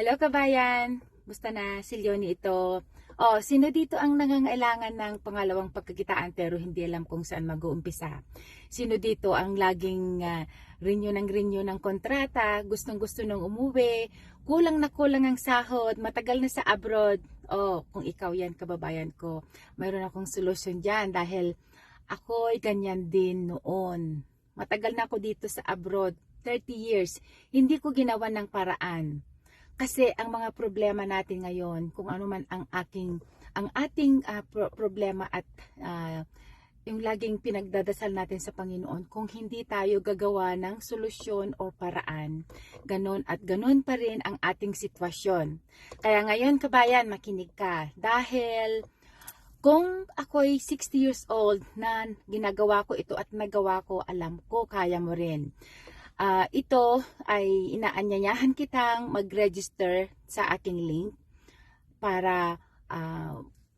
Hello kabayan! Musta na si Leonie ito? Oh, sino dito ang nangangailangan ng pangalawang pagkakitaan pero hindi alam kung saan mag-uumpisa? Sino dito ang laging renew ng kontrata, gustong-gusto nung umuwi, kulang na kulang ang sahod, matagal na sa abroad? Oh, kung ikaw yan kababayan ko, mayroon akong solusyon dyan dahil ako'y ganyan din noon. Matagal na ako dito sa abroad, 30 years, hindi ko ginawa ng paraan. Kasi ang mga problema natin ngayon, kung ano man ang ating problema at yung laging pinagdadasal natin sa Panginoon, kung hindi tayo gagawa ng solusyon o paraan, ganon at ganon pa rin ang ating sitwasyon. Kaya ngayon kabayan, makinig ka. Dahil kung ako'y 60 years old na ginagawa ko ito at nagawa ko, alam ko kaya mo rin. Ito ay inaanyayahan kitang mag-register sa aking link para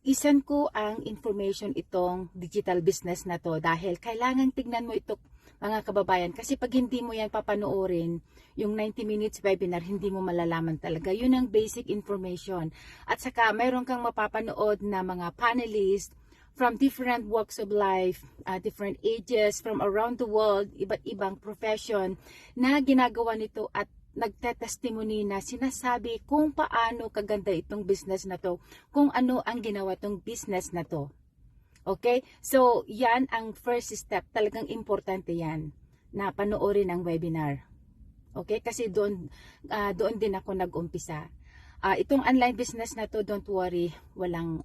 isan ko ang information itong digital business na to dahil kailangan tignan mo ito mga kababayan kasi pag hindi mo yan papanoorin yung 90 minutes webinar hindi mo malalaman talaga. Yun ang basic information at saka mayroon kang mapapanood na mga panelists from different walks of life, different ages, from around the world, iba't ibang profession na ginagawa nito at nagtetestimony na sinasabi kung paano kaganda itong business na to, kung ano ang ginawa itong business na to. Okay? So, yan ang first step. Talagang importante yan na panoorin ang webinar. Okay? Kasi doon din ako nag-umpisa. Itong online business na to, don't worry, walang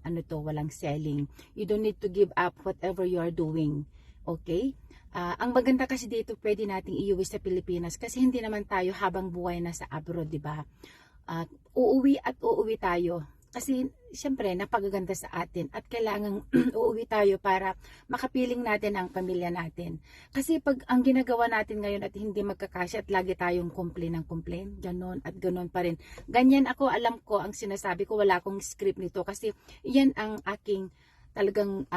selling. You don't need to give up whatever you are doing. Okay? Ang maganda kasi dito, pwede nating iuwi sa Pilipinas kasi hindi naman tayo habang buhay na sa abroad, di ba? Uuwi tayo. Kasi siyempre napagaganda sa atin at kailangan uuwi tayo para makapiling natin ang pamilya natin. Kasi pag ang ginagawa natin ngayon at hindi magkakasya at lagi tayong complain ganon at ganon pa rin. Ganyan ako, alam ko ang sinasabi ko, wala akong script nito kasi yan ang aking talagang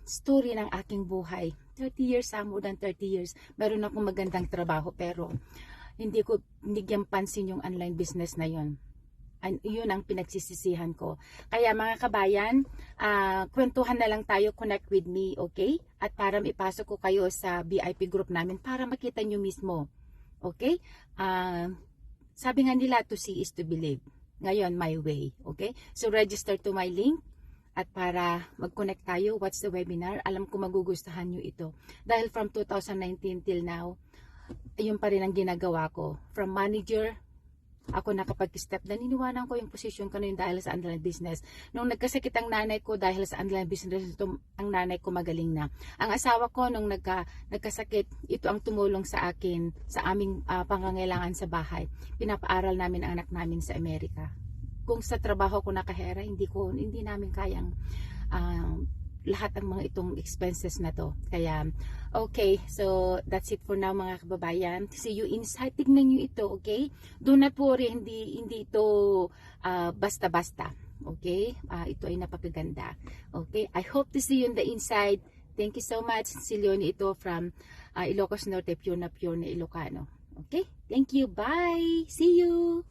story ng aking buhay. 30 years, more than 30 years. Meron akong magandang trabaho pero hindi ko binigyan pansin yung online business na yon. Yun ang pinagsisisihan ko. Kaya mga kabayan, kwentuhan na lang tayo, connect with me, okay? At para maipasok ko kayo sa VIP group namin para makita nyo mismo. Okay? Sabi nga nila, to see is to believe. Ngayon, my way. Okay? So, register to my link. At para mag-connect tayo, watch the webinar. Alam ko magugustuhan nyo ito. Dahil from 2019 till now, yun pa rin ang ginagawa ko. From manager, ako nakapag-step, naniniwanan ko yung position ko na yun dahil sa online business. Nung nagkasakit ang nanay ko dahil sa online business, ito, ang nanay ko magaling na. Ang asawa ko nung nagkasakit, ito ang tumulong sa akin, sa aming pangangailangan sa bahay. Pinapaaral namin ang anak namin sa Amerika. Kung sa trabaho ko nakahera, hindi namin kayang lahat ng mga itong expenses na to. Kaya, okay. So, that's it for now mga kababayan. See you inside. Tignan nyo ito, okay? Do not worry. Hindi ito basta-basta. Okay? Ito ay napakaganda. Okay? I hope to see you on the inside. Thank you so much. Si Leonie ito from Ilocos Norte, pure na Ilocano. Okay? Thank you. Bye! See you!